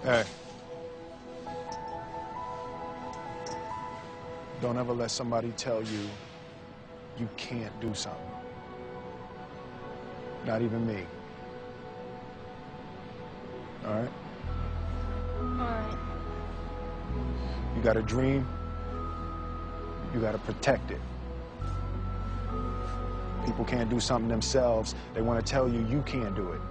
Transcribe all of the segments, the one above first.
Hey. Don't ever let somebody tell you you can't do something. Not even me. All right? All right. You got a dream, you got to protect it. People can't do something themselves. They want to tell you you can't do it.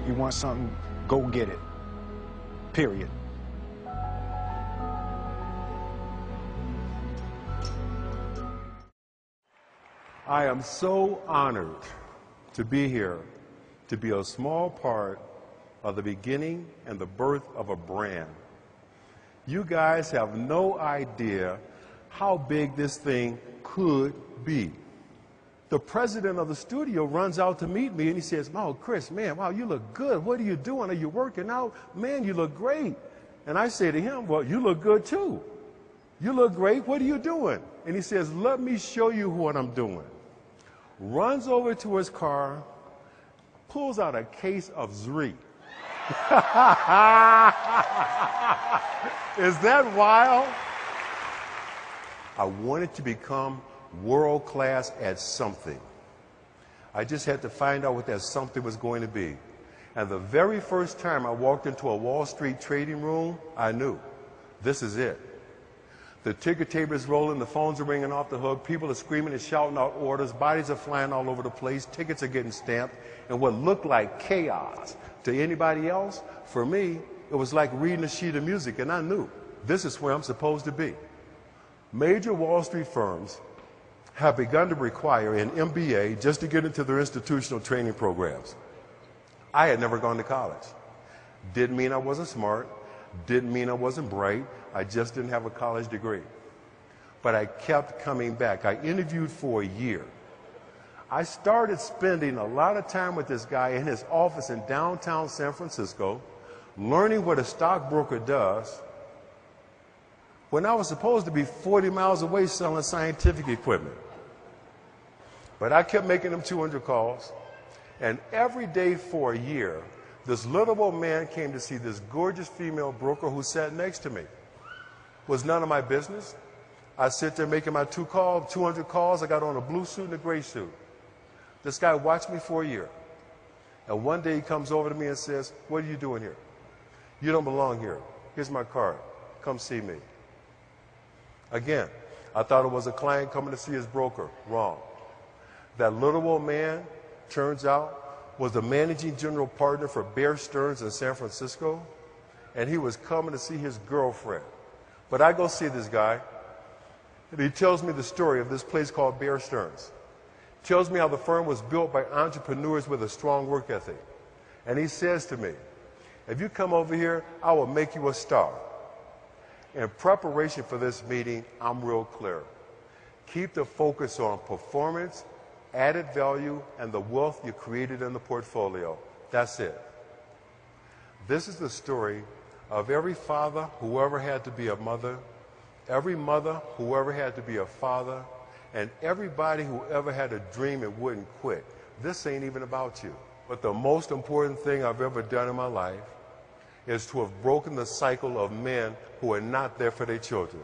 You want something, go get it. Period. I am so honored to be here, to be a small part of the beginning and the birth of a brand. You guys have no idea how big this thing could be. The president of the studio runs out to meet me and he says, "Oh, Chris, man, wow, you look good. What are you doing? Are you working out? Man, you look great." And I say to him, "Well, you look good too. You look great. What are you doing?" And he says, "Let me show you what I'm doing." Runs over to his car, pulls out a case of Zrii. Is that wild? I wanted to become world class at something. I just had to find out what that something was going to be. And the very first time I walked into a Wall Street trading room, I knew this is it. The ticker tape is rolling, the phones are ringing off the hook, people are screaming and shouting out orders, bodies are flying all over the place, tickets are getting stamped, and what looked like chaos to anybody else, for me, it was like reading a sheet of music, and I knew this is where I'm supposed to be. Major Wall Street firms have begun to require an MBA just to get into their institutional training programs. I had never gone to college. Didn't mean I wasn't smart, didn't mean I wasn't bright, I just didn't have a college degree. But I kept coming back. I interviewed for a year. I started spending a lot of time with this guy in his office in downtown San Francisco, learning what a stockbroker does, when I was supposed to be 40 miles away selling scientific equipment. But I kept making them 200 calls, and every day for a year, this little old man came to see this gorgeous female broker who sat next to me. Was none of my business. I sit there making my 200 calls. I got on a blue suit and a gray suit. This guy watched me for a year. And one day he comes over to me and says, "What are you doing here? You don't belong here. Here's my card. Come see me." Again, I thought it was a client coming to see his broker. Wrong. That little old man, turns out, was the managing general partner for Bear Stearns in San Francisco, and he was coming to see his girlfriend. But I go see this guy, and he tells me the story of this place called Bear Stearns. Tells me how the firm was built by entrepreneurs with a strong work ethic. And he says to me, "If you come over here, I will make you a star." In preparation for this meeting, I'm real clear. Keep the focus on performance, added value, and the wealth you created in the portfolio. That's it. This is the story of every father who ever had to be a mother, every mother who ever had to be a father, and everybody who ever had a dream and wouldn't quit. This ain't even about you. But the most important thing I've ever done in my life is to have broken the cycle of men who are not there for their children.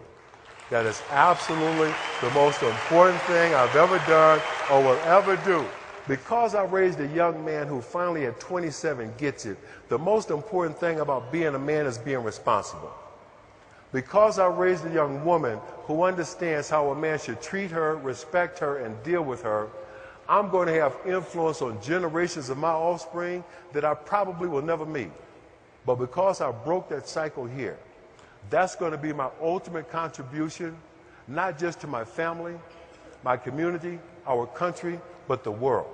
That is absolutely the most important thing I've ever done or will ever do. Because I raised a young man who finally at 27 gets it, the most important thing about being a man is being responsible. Because I raised a young woman who understands how a man should treat her, respect her, and deal with her, I'm going to have influence on generations of my offspring that I probably will never meet. But because I broke that cycle here, that's going to be my ultimate contribution, not just to my family, my community, our country, but the world.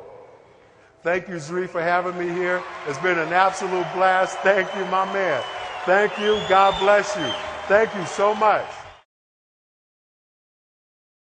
Thank you, Zrii, for having me here. It's been an absolute blast. Thank you, my man. Thank you. God bless you. Thank you so much.